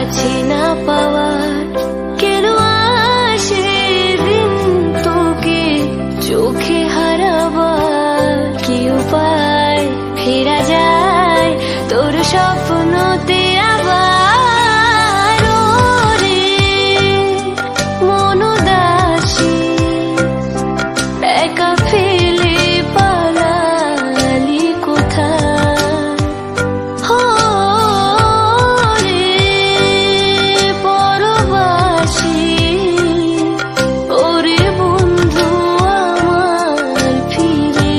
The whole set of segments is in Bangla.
কাছে না পাওয়ার কেন আসে দিন তোকে চোখে হারাবার কি উপায় ফেরা যায় তোর স্বপ্নতে আবার রে মন উদাসী একা ফেলে পালালি কোথায় রে পরবাসী ওরে বন্ধু আমার ফিরে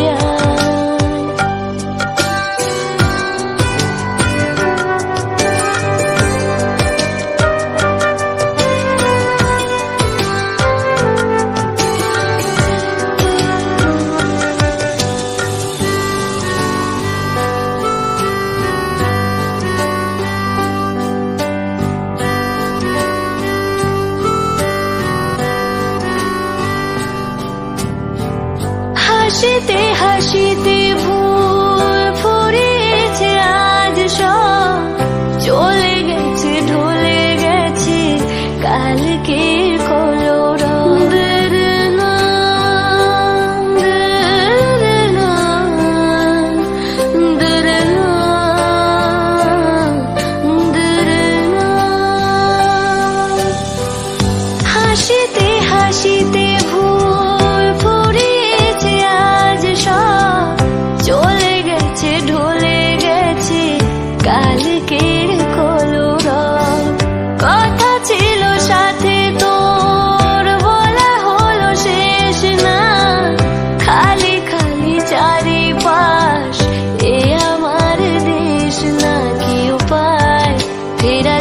হাসিতে হাসিতে ভুল ফুরিয়েছে আজ সব চলে গেছে ঢলে গেছে কালকের কলরব দেরনা দেরনা দেরনা দেরনা হাসিতে হাসিতে ভুল ফুরিয়েছে আজ সব চলে গেছে ঢলে গেছে কালকের কলরব কথা ছিল সাথে তোর বলা হলো শেষ না খালি খালি চারিপাশ এ আমার দেশ না কি উপায় ফেরা